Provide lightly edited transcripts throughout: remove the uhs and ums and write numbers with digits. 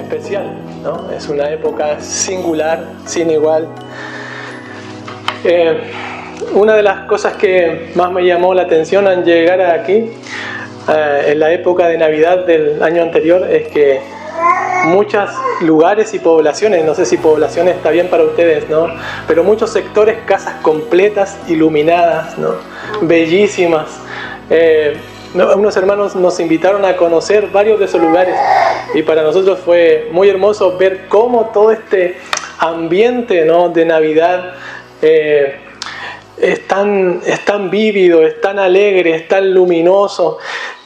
especial, ¿no? Es una época singular, sin igual. Una de las cosas que más me llamó la atención al llegar aquí, en la época de Navidad del año anterior, es que muchos lugares y poblaciones, no sé si poblaciones está bien para ustedes, ¿no? Pero muchos sectores, casas completas, iluminadas, ¿no? Bellísimas. Unos hermanos nos invitaron a conocer varios de esos lugares y para nosotros fue muy hermoso ver cómo todo este ambiente, ¿no?, de Navidad es tan vívido, es tan alegre, es tan luminoso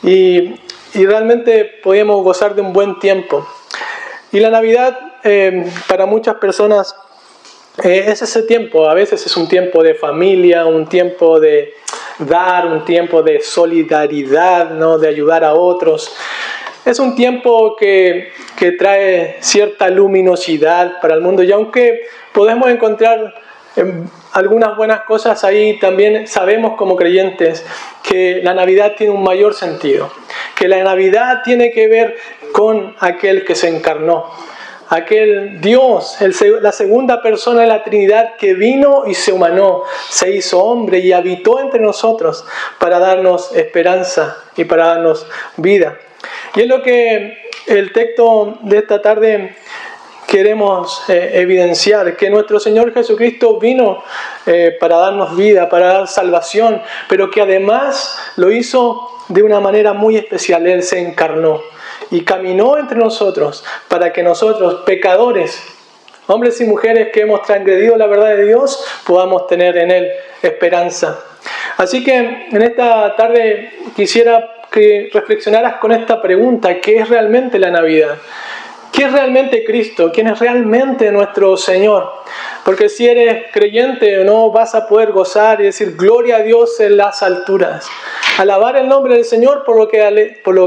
y realmente podemos gozar de un buen tiempo. Y la Navidad para muchas personas es ese tiempo. A veces es un tiempo de familia, un tiempo de dar, un tiempo de solidaridad, ¿no?, de ayudar a otros. Es un tiempo que trae cierta luminosidad para el mundo y aunque podemos encontrar algunas buenas cosas ahí, también sabemos como creyentes que la Navidad tiene un mayor sentido, que la Navidad tiene que ver con aquel que se encarnó, aquel Dios, la segunda persona de la Trinidad que vino y se humanó, se hizo hombre y habitó entre nosotros para darnos esperanza y para darnos vida. Y es lo que el texto de esta tarde queremos evidenciar, que nuestro Señor Jesucristo vino para darnos vida, para dar salvación, pero que además lo hizo de una manera muy especial. Él se encarnó y caminó entre nosotros para que nosotros, pecadores, hombres y mujeres que hemos transgredido la verdad de Dios, podamos tener en Él esperanza. Así que en esta tarde quisiera que reflexionaras con esta pregunta: ¿qué es realmente la Navidad? ¿Qué es realmente Cristo? ¿Quién es realmente nuestro Señor? Porque si eres creyente, no vas a poder gozar y decir gloria a Dios en las alturas, alabar el nombre del Señor por lo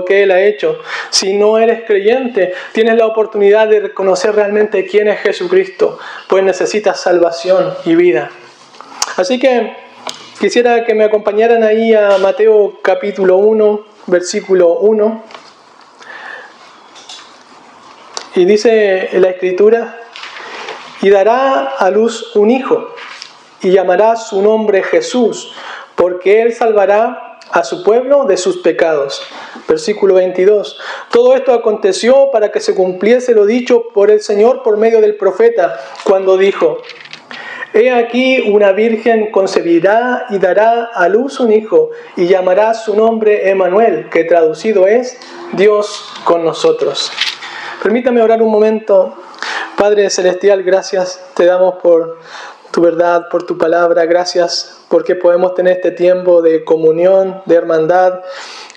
que Él ha hecho. Si no eres creyente, tienes la oportunidad de reconocer realmente quién es Jesucristo, pues necesitas salvación y vida. Así que quisiera que me acompañaran ahí a Mateo capítulo 1, versículo 1. Y dice en la Escritura: y dará a luz un hijo, y llamará su nombre Jesús, porque él salvará a su pueblo de sus pecados. Versículo 22. Todo esto aconteció para que se cumpliese lo dicho por el Señor por medio del profeta, cuando dijo: he aquí una virgen concebirá y dará a luz un hijo, y llamará su nombre Emmanuel, que traducido es Dios con nosotros. Permítame orar un momento. Padre Celestial, gracias te damos por tu verdad, por tu palabra. Gracias porque podemos tener este tiempo de comunión, de hermandad.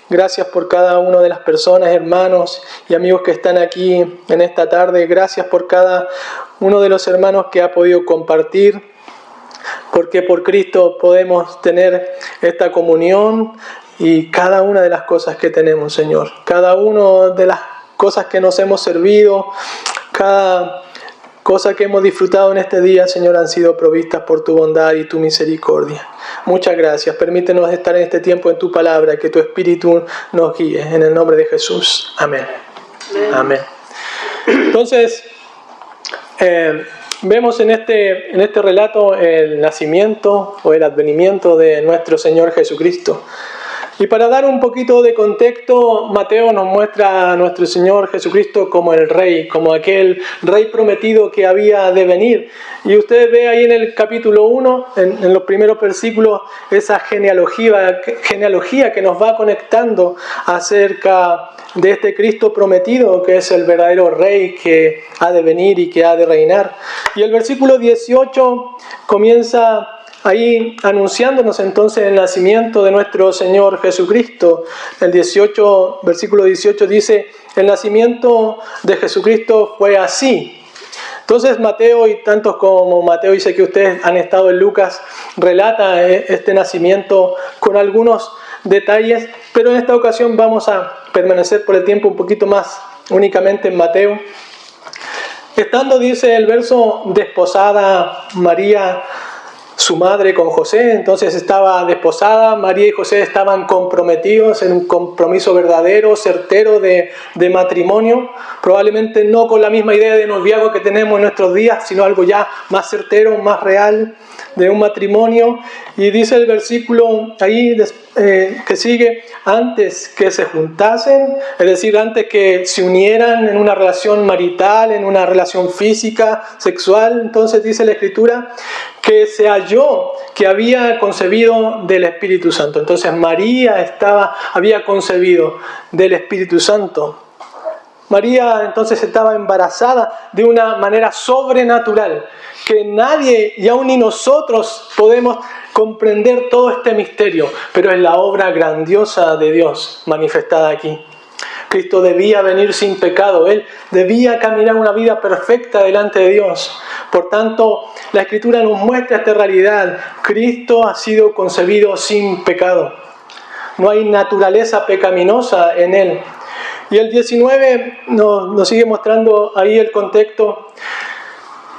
Gracias por cada una de las personas, hermanos y amigos que están aquí en esta tarde. Gracias por cada uno de los hermanos que ha podido compartir, porque por Cristo podemos tener esta comunión y cada una de las cosas que tenemos, Señor. Cada una de las cosas que nos hemos servido, cada cosa que hemos disfrutado en este día, Señor, han sido provistas por tu bondad y tu misericordia. Muchas gracias. Permítenos estar en este tiempo en tu palabra, que tu Espíritu nos guíe. En el nombre de Jesús. Amén. Amén. Entonces, vemos en este relato el nacimiento o el advenimiento de nuestro Señor Jesucristo. Y para dar un poquito de contexto, Mateo nos muestra a nuestro Señor Jesucristo como el Rey, como aquel Rey prometido que había de venir. Y usted ve ahí en el capítulo 1, en los primeros versículos, esa genealogía que nos va conectando acerca de este Cristo prometido, que es el verdadero Rey que ha de venir y que ha de reinar. Y el versículo 18 comienza ahí anunciándonos entonces el nacimiento de nuestro Señor Jesucristo. El versículo 18 dice: el nacimiento de Jesucristo fue así. Entonces Mateo, y tantos como Mateo, y sé que ustedes han estado en Lucas, relata este nacimiento con algunos detalles, pero en esta ocasión vamos a permanecer por el tiempo un poquito más únicamente en Mateo. Estando, dice el verso, desposada María, su madre con José, entonces estaba desposada, María y José estaban comprometidos en un compromiso verdadero, certero de matrimonio, probablemente no con la misma idea de noviazgo que tenemos en nuestros días, sino algo ya más certero, más real, de un matrimonio. Y dice el versículo ahí que sigue, antes que se juntasen, es decir, antes que se unieran en una relación marital, en una relación física, sexual, entonces dice la Escritura que se halló que había concebido del Espíritu Santo. Entonces María había concebido del Espíritu Santo. María entonces estaba embarazada de una manera sobrenatural, que nadie y aún ni nosotros podemos comprender todo este misterio, pero es la obra grandiosa de Dios manifestada aquí. Cristo debía venir sin pecado, Él debía caminar una vida perfecta delante de Dios. Por tanto, la Escritura nos muestra esta realidad. Cristo ha sido concebido sin pecado. No hay naturaleza pecaminosa en Él. Y el 19 nos sigue mostrando ahí el contexto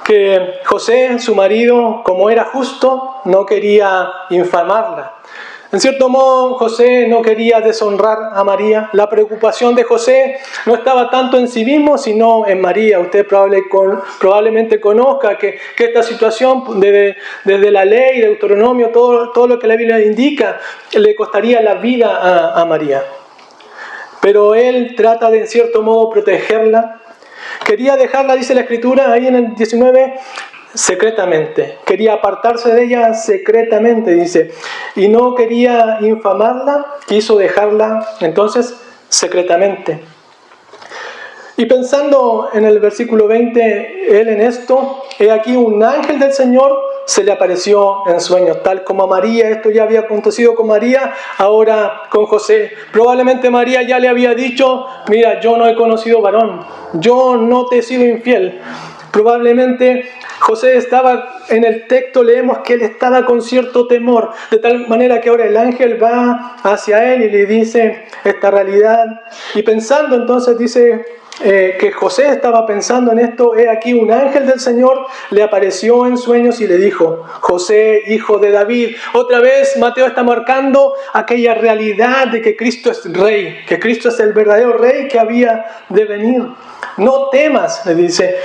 que José, su marido, como era justo, no quería infamarla. En cierto modo, José no quería deshonrar a María. La preocupación de José no estaba tanto en sí mismo, sino en María. Usted probablemente conozca que esta situación, desde la ley, de Deuteronomio, todo lo que la Biblia indica, le costaría la vida a María. Pero él trata de, en cierto modo, protegerla. Quería dejarla, dice la Escritura, ahí en el 19, secretamente. Quería apartarse de ella secretamente, dice. Y no quería infamarla, quiso dejarla, entonces, secretamente. Y pensando en el versículo 20, él en esto, he aquí un ángel del Señor se le apareció en sueños, tal como a María. Esto ya había acontecido con María, ahora con José. Probablemente María ya le había dicho, mira, yo no he conocido varón, yo no te he sido infiel. Probablemente José estaba, en el texto leemos que él estaba con cierto temor, de tal manera que ahora el ángel va hacia él y le dice esta realidad. Y pensando entonces, dice que José estaba pensando en esto, he aquí un ángel del Señor le apareció en sueños y le dijo, José, hijo de David. Otra vez Mateo está marcando aquella realidad de que Cristo es rey, que Cristo es el verdadero rey que había de venir. No temas, le dice,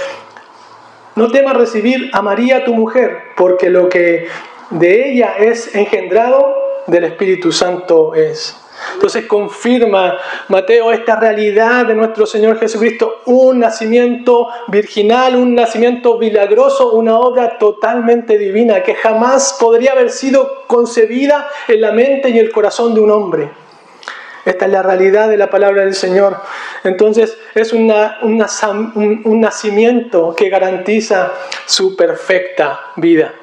no temas recibir a María tu mujer, porque lo que de ella es engendrado del Espíritu Santo es. Entonces confirma Mateo esta realidad de nuestro Señor Jesucristo, un nacimiento virginal, un nacimiento milagroso, una obra totalmente divina que jamás podría haber sido concebida en la mente y el corazón de un hombre. Esta es la realidad de la palabra del Señor. Entonces es un nacimiento que garantiza su perfecta vida.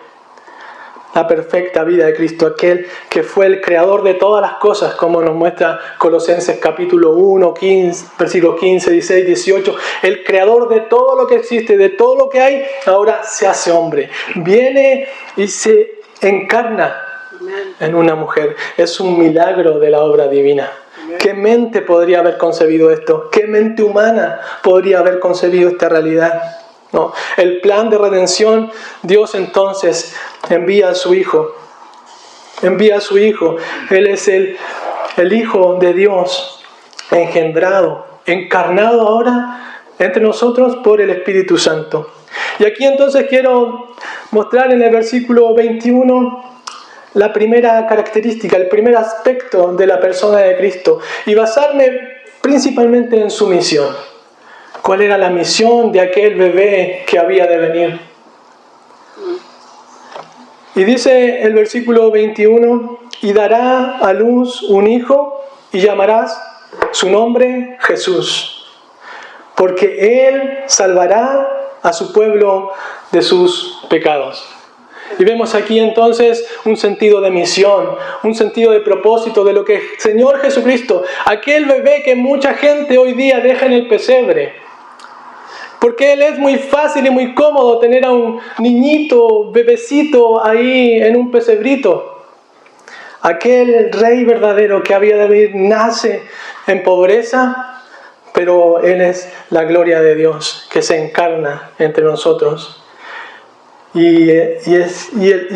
La perfecta vida de Cristo, aquel que fue el creador de todas las cosas, como nos muestra Colosenses capítulo 1, 15, versículos 15, 16, 18. El creador de todo lo que existe, de todo lo que hay, ahora se hace hombre. Viene y se encarna en una mujer. Es un milagro de la obra divina. ¿Qué mente podría haber concebido esto? ¿Qué mente humana podría haber concebido esta realidad? No, el plan de redención, Dios entonces envía a su Hijo. Envía a su Hijo. Él es el Hijo de Dios, engendrado, encarnado ahora entre nosotros por el Espíritu Santo. Y aquí entonces quiero mostrar en el versículo 21 la primera característica, el primer aspecto de la persona de Cristo y basarme principalmente en su misión. ¿Cuál era la misión de aquel bebé que había de venir? Y dice el versículo 21, y dará a luz un hijo y llamarás su nombre Jesús, porque él salvará a su pueblo de sus pecados. Y vemos aquí entonces un sentido de misión, un sentido de propósito de lo que el Señor Jesucristo, aquel bebé que mucha gente hoy día deja en el pesebre, porque Él es muy fácil y muy cómodo tener a un niñito, bebecito ahí en un pesebrito. Aquel rey verdadero que había de venir nace en pobreza, pero Él es la gloria de Dios que se encarna entre nosotros. Y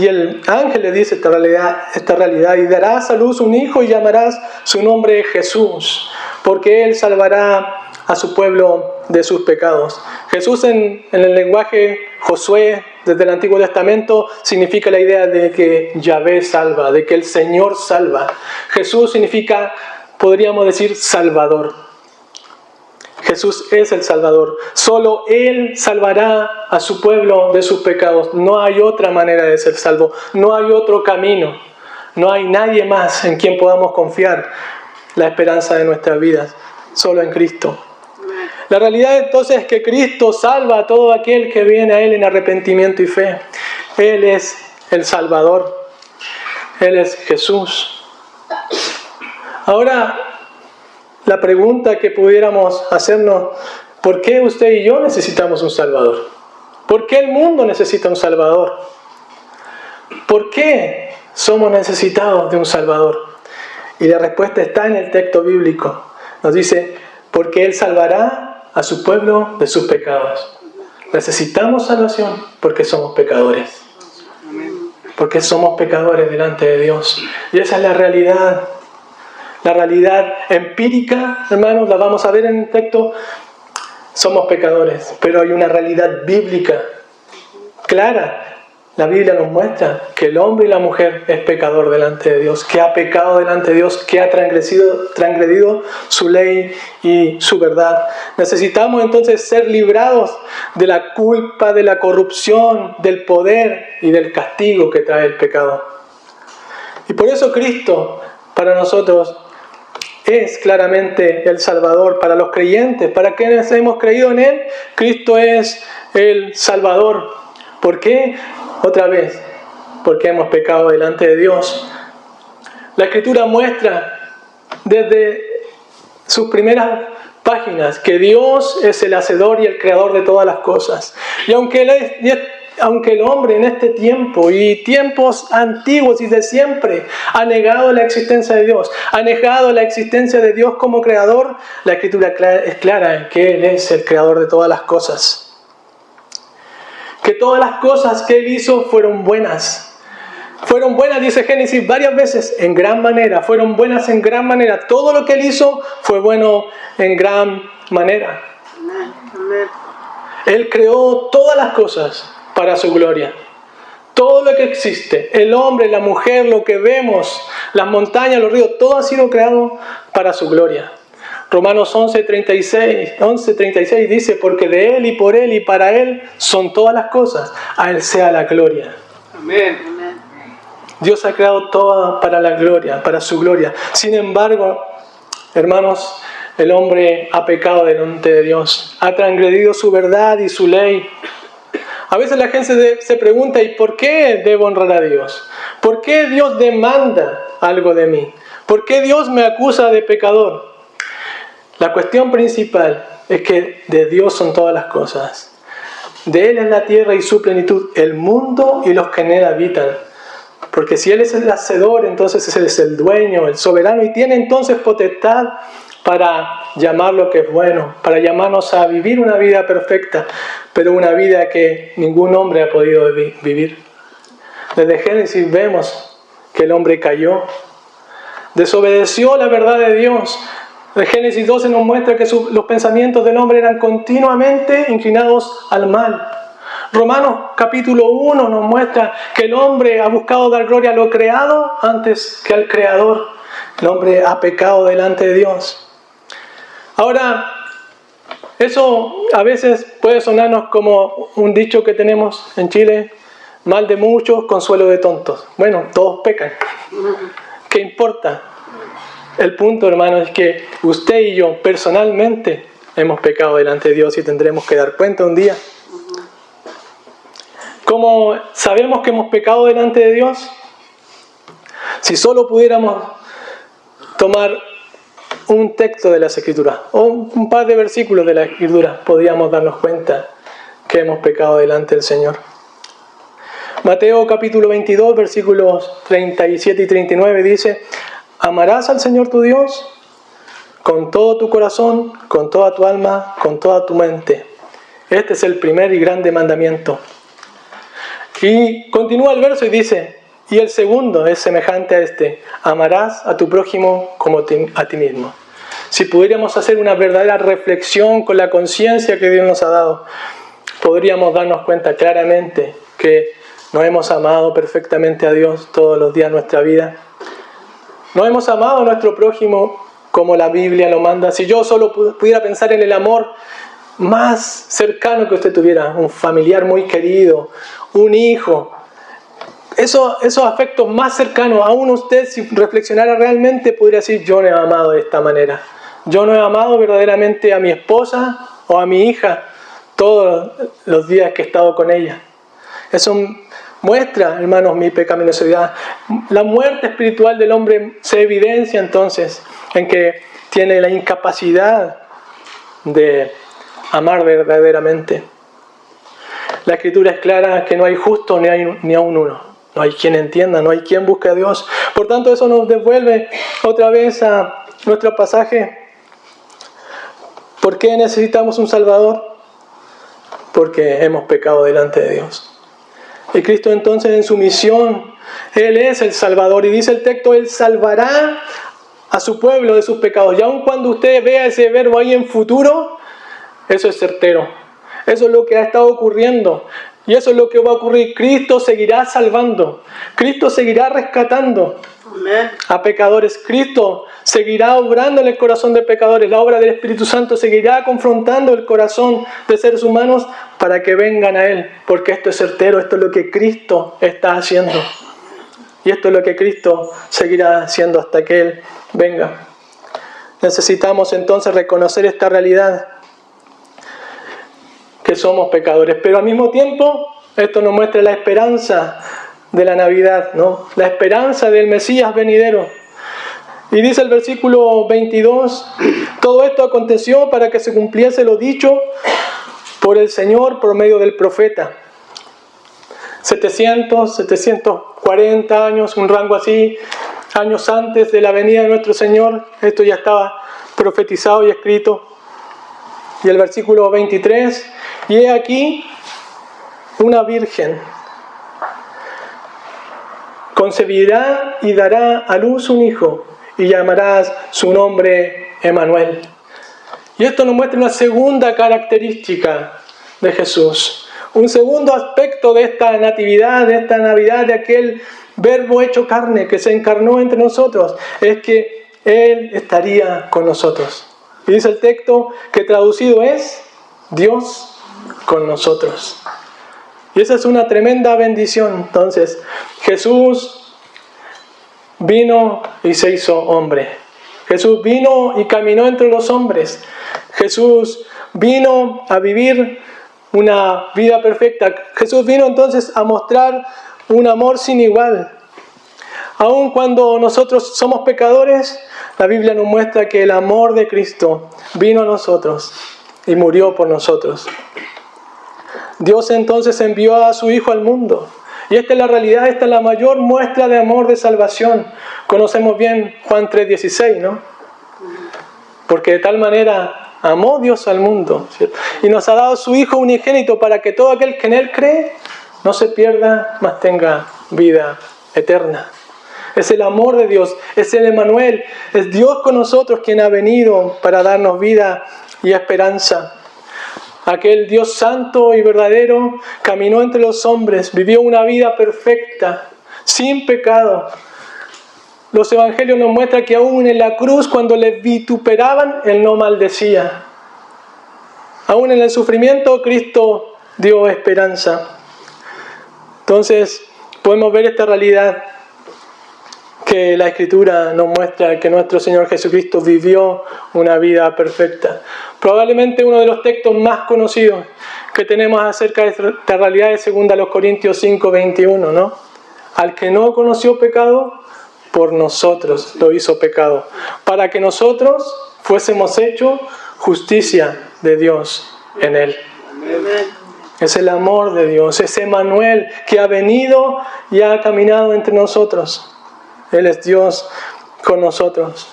el ángel le dice esta realidad, y darás a luz un hijo y llamarás su nombre Jesús, porque él salvará a su pueblo de sus pecados. Jesús en el lenguaje Josué desde el Antiguo Testamento significa la idea de que Yahvé salva, de que el Señor salva. Jesús significa, podríamos decir, Salvador. Jesús es el Salvador. Solo Él salvará a su pueblo de sus pecados. No hay otra manera de ser salvo. No hay otro camino. No hay nadie más en quien podamos confiar la esperanza de nuestras vidas. Solo en Cristo. La realidad entonces es que Cristo salva a todo aquel que viene a Él en arrepentimiento y fe. Él es el Salvador. Él es Jesús. Ahora, la pregunta que pudiéramos hacernos: ¿por qué usted y yo necesitamos un Salvador? ¿Por qué el mundo necesita un Salvador? ¿Por qué somos necesitados de un Salvador? Y la respuesta está en el texto bíblico. Nos dice: porque Él salvará a su pueblo de sus pecados. Necesitamos salvación porque somos pecadores. Porque somos pecadores delante de Dios. Y esa es la realidad. La realidad empírica, hermanos, la vamos a ver en el texto. Somos pecadores, pero hay una realidad bíblica clara. La Biblia nos muestra que el hombre y la mujer es pecador delante de Dios, que ha pecado delante de Dios, que ha transgredido su ley y su verdad. Necesitamos entonces ser librados de la culpa, de la corrupción, del poder y del castigo que trae el pecado. Y por eso Cristo, para nosotros, es claramente el Salvador. Para los creyentes, para quienes hemos creído en Él, Cristo es el Salvador. ¿Por qué? Otra vez, porque hemos pecado delante de Dios. La Escritura muestra desde sus primeras páginas que Dios es el hacedor y el creador de todas las cosas. Y aunque el hombre en este tiempo y tiempos antiguos y de siempre ha negado la existencia de Dios, ha negado la existencia de Dios como creador, la Escritura es clara en que Él es el creador de todas las cosas. Que todas las cosas que Él hizo fueron buenas. Fueron buenas, dice Génesis varias veces, en gran manera. Fueron buenas en gran manera. Todo lo que Él hizo fue bueno en gran manera. Él creó todas las cosas para su gloria. Todo lo que existe, el hombre, la mujer, lo que vemos, las montañas, los ríos, todo ha sido creado para su gloria. Romanos 11:36 dice: porque de Él y por Él y para Él son todas las cosas. A Él sea la gloria. Amén. Dios ha creado todo para la gloria, para su gloria. Sin embargo, hermanos, el hombre ha pecado delante de Dios. Ha transgredido su verdad y su ley. A veces la gente se pregunta: ¿y por qué debo honrar a Dios? ¿Por qué Dios demanda algo de mí? ¿Por qué Dios me acusa de pecador? La cuestión principal es que de Dios son todas las cosas. De Él es la tierra y su plenitud, el mundo y los que en Él habitan. Porque si Él es el hacedor, entonces Él es el dueño, el soberano, y tiene entonces potestad para llamar lo que es bueno, para llamarnos a vivir una vida perfecta, pero una vida que ningún hombre ha podido vivir. Desde Génesis vemos que el hombre cayó, desobedeció la verdad de Dios. En Génesis 12 nos muestra que los pensamientos del hombre eran continuamente inclinados al mal. Romanos capítulo 1 nos muestra que el hombre ha buscado dar gloria a lo creado antes que al Creador. El hombre ha pecado delante de Dios. Ahora, eso a veces puede sonarnos como un dicho que tenemos en Chile: mal de muchos, consuelo de tontos. Bueno, todos pecan. ¿Qué importa? El punto, hermano, es que usted y yo personalmente hemos pecado delante de Dios y tendremos que dar cuenta un día. ¿Cómo sabemos que hemos pecado delante de Dios? Si solo pudiéramos tomar un texto de las Escrituras o un par de versículos de las Escrituras, podríamos darnos cuenta que hemos pecado delante del Señor. Mateo capítulo 22, versículos 37 y 39 dice: amarás al Señor tu Dios con todo tu corazón, con toda tu alma, con toda tu mente. Este es el primer y grande mandamiento. Y continúa el verso y dice, y el segundo es semejante a este, amarás a tu prójimo como a ti mismo. Si pudiéramos hacer una verdadera reflexión con la conciencia que Dios nos ha dado, podríamos darnos cuenta claramente que no hemos amado perfectamente a Dios todos los días de nuestra vida. No hemos amado a nuestro prójimo como la Biblia lo manda. Si yo solo pudiera pensar en el amor más cercano que usted tuviera, un familiar muy querido, un hijo, esos afectos más cercanos, aún usted si reflexionara realmente podría decir, yo no he amado de esta manera. Yo no he amado verdaderamente a mi esposa o a mi hija todos los días que he estado con ella. Eso muestra, hermanos, mi pecaminosidad. La muerte espiritual del hombre se evidencia entonces en que tiene la incapacidad de amar verdaderamente. La Escritura es clara que no hay justo ni aun uno. No hay quien entienda, no hay quien busque a Dios. Por tanto, eso nos devuelve otra vez a nuestro pasaje. ¿Por qué necesitamos un Salvador? Porque hemos pecado delante de Dios. Y Cristo entonces en su misión, Él es el Salvador. Y dice el texto, Él salvará a su pueblo de sus pecados. Y aun cuando usted vea ese verbo ahí en futuro, eso es certero. Eso es lo que ha estado ocurriendo. Y eso es lo que va a ocurrir. Cristo seguirá salvando. Cristo seguirá rescatando a pecadores. Cristo seguirá obrando en el corazón de pecadores. La obra del Espíritu Santo seguirá confrontando el corazón de seres humanos para que vengan a Él. Porque esto es certero. Esto es lo que Cristo está haciendo. Y esto es lo que Cristo seguirá haciendo hasta que Él venga. Necesitamos entonces reconocer esta realidad, que somos pecadores, pero al mismo tiempo esto nos muestra la esperanza de la Navidad, ¿no? La esperanza del Mesías venidero. Y dice el versículo 22, todo esto aconteció para que se cumpliese lo dicho por el Señor por medio del profeta. 740 años, un rango así, años antes de la venida de nuestro Señor, esto ya estaba profetizado y escrito. Y el versículo 23, y he aquí una virgen concebirá y dará a luz un hijo y llamarás su nombre Emmanuel. Y esto nos muestra una segunda característica de Jesús, un segundo aspecto de esta natividad, de esta Navidad, de aquel verbo hecho carne que se encarnó entre nosotros, es que Él estaría con nosotros. Y dice el texto que traducido es Dios con nosotros. Y esa es una tremenda bendición. Entonces, Jesús vino y se hizo hombre. Jesús vino y caminó entre los hombres. Jesús vino a vivir una vida perfecta. Jesús vino entonces a mostrar un amor sin igual. Aun cuando nosotros somos pecadores, la Biblia nos muestra que el amor de Cristo vino a nosotros y murió por nosotros. Dios entonces envió a su Hijo al mundo. Y esta es la realidad, esta es la mayor muestra de amor, de salvación. Conocemos bien Juan 3:16, ¿no? Porque de tal manera amó Dios al mundo, ¿cierto? Y nos ha dado su Hijo unigénito para que todo aquel que en Él cree no se pierda, mas tenga vida eterna. Es el amor de Dios, es el Emmanuel, es Dios con nosotros quien ha venido para darnos vida y esperanza. Aquel Dios santo y verdadero caminó entre los hombres, vivió una vida perfecta, sin pecado. Los evangelios nos muestran que aún en la cruz, cuando le vituperaban, Él no maldecía. Aún en el sufrimiento, Cristo dio esperanza. Entonces, podemos ver esta realidad que la Escritura nos muestra, que nuestro Señor Jesucristo vivió una vida perfecta. Probablemente uno de los textos más conocidos que tenemos acerca de esta realidad es 2 Corintios 5:21, ¿no? Al que no conoció pecado, por nosotros lo hizo pecado, para que nosotros fuésemos hechos justicia de Dios en Él. Amén. Es el amor de Dios, es Emmanuel que ha venido y ha caminado entre nosotros. Él es Dios con nosotros.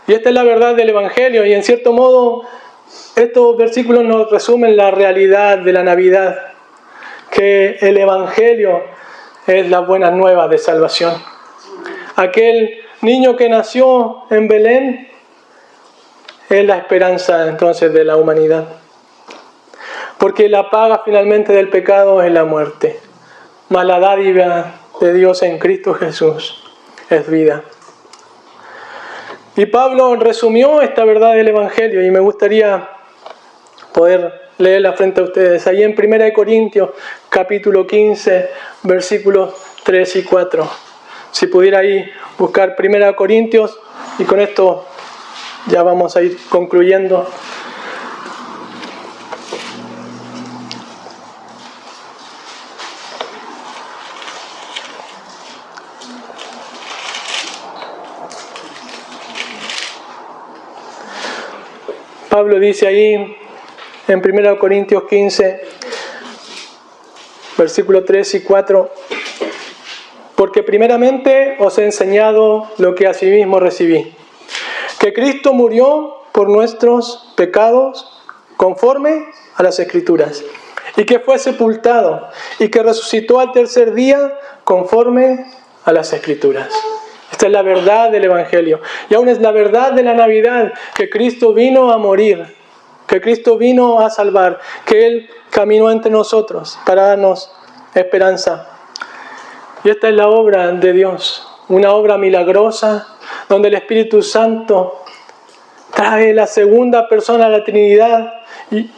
Y esta es la verdad del Evangelio. Y en cierto modo, estos versículos nos resumen la realidad de la Navidad. que el Evangelio es las buenas nuevas de salvación. Aquel niño que nació en Belén es la esperanza entonces de la humanidad. Porque la paga finalmente del pecado es la muerte. Mas la dádiva de Dios en Cristo Jesús es vida. Y Pablo resumió esta verdad del Evangelio y me gustaría poder leerla frente a ustedes. Ahí en 1 Corintios capítulo 15, versículos 3 y 4. Si pudiera ahí buscar 1 Corintios, y con esto ya vamos a ir concluyendo. Pablo dice ahí en 1 Corintios 15, versículos 3 y 4, porque primeramente os he enseñado lo que asimismo recibí, que Cristo murió por nuestros pecados conforme a las Escrituras, y que fue sepultado, y que resucitó al tercer día conforme a las Escrituras. Esta es la verdad del Evangelio. Y aún es la verdad de la Navidad, que Cristo vino a morir, que Cristo vino a salvar, que Él caminó entre nosotros para darnos esperanza. Y esta es la obra de Dios, una obra milagrosa, donde el Espíritu Santo trae la segunda persona de la Trinidad y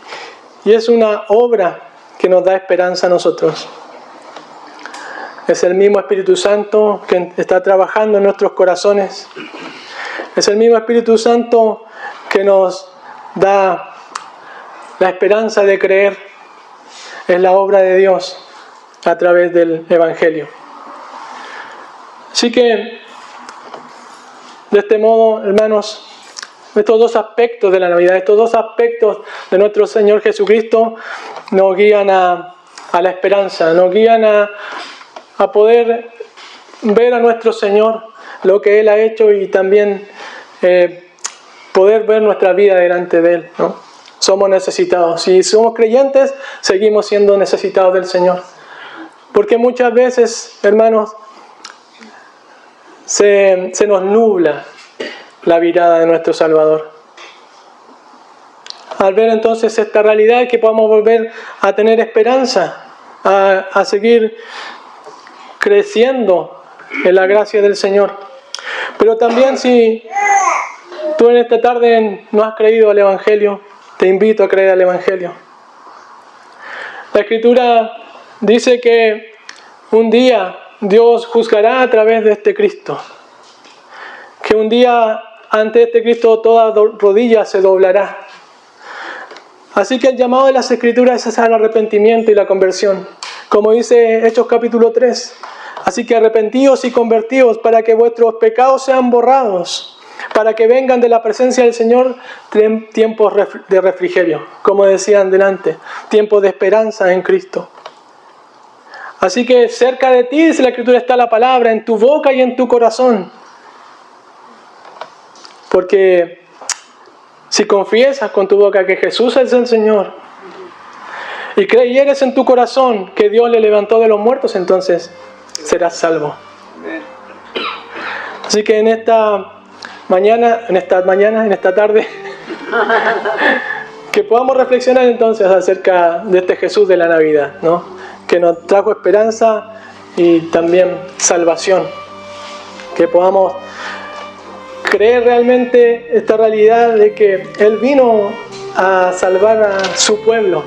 es una obra que nos da esperanza a nosotros. Es el mismo Espíritu Santo que está trabajando en nuestros corazones. Es el mismo Espíritu Santo que nos da la esperanza de creer. Es la obra de Dios a través del Evangelio. Así que, de este modo, hermanos, estos dos aspectos de la Navidad, estos dos aspectos de nuestro Señor Jesucristo nos guían a la esperanza, nos guían a poder ver a nuestro Señor, lo que Él ha hecho y también poder ver nuestra vida delante de Él, ¿no? Somos necesitados. Si somos creyentes, seguimos siendo necesitados del Señor. Porque muchas veces, hermanos, se nos nubla la mirada de nuestro Salvador. Al ver entonces esta realidad, que podamos volver a tener esperanza, a seguir creciendo en la gracia del Señor. Pero también, si tú en esta tarde no has creído al Evangelio, te invito a creer al Evangelio. La Escritura dice que un día Dios juzgará a través de este Cristo. Que un día ante este Cristo toda rodilla se doblará. Así que el llamado de las Escrituras es al arrepentimiento y la conversión. Como dice Hechos capítulo 3. Así que arrepentíos y convertíos para que vuestros pecados sean borrados, para que vengan de la presencia del Señor tiempos de refrigerio, como decían delante, tiempos de esperanza en Cristo. Así que cerca de ti, dice la Escritura, está la palabra, en tu boca y en tu corazón. Porque si confiesas con tu boca que Jesús es el Señor y creyeres en tu corazón que Dios le levantó de los muertos, entonces serás salvo. Así que en esta tarde, que podamos reflexionar entonces acerca de este Jesús de la Navidad, ¿no? Que nos trajo esperanza y también salvación. Que podamos creer realmente esta realidad de que Él vino a salvar a su pueblo.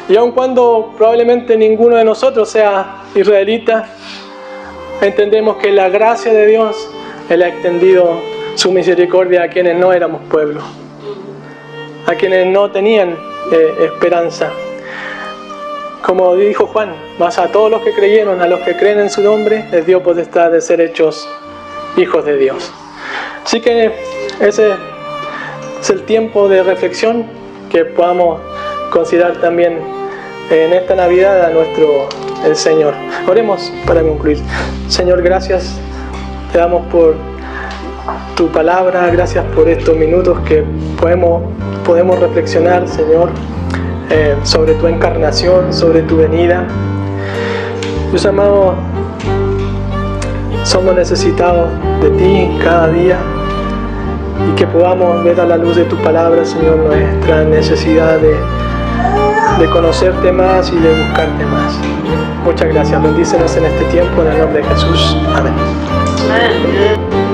Y aun cuando probablemente ninguno de nosotros sea israelita, entendemos que la gracia de Dios, Él ha extendido su misericordia a quienes no éramos pueblo, a quienes no tenían esperanza. Como dijo Juan, mas a todos los que creyeron, a los que creen en su nombre, les dio potestad de ser hechos hijos de Dios. Así que ese es el tiempo de reflexión que podamos considerar también en esta Navidad a el Señor. Oremos para concluir. Señor, gracias te damos por tu palabra, gracias por estos minutos que podemos reflexionar, Señor, sobre tu encarnación, sobre tu venida. Dios amado, somos necesitados de ti cada día y que podamos ver a la luz de tu palabra, Señor, nuestra necesidad de conocerte más y de buscarte más. Muchas gracias. Bendícenos en este tiempo en el nombre de Jesús. Amén. Amén.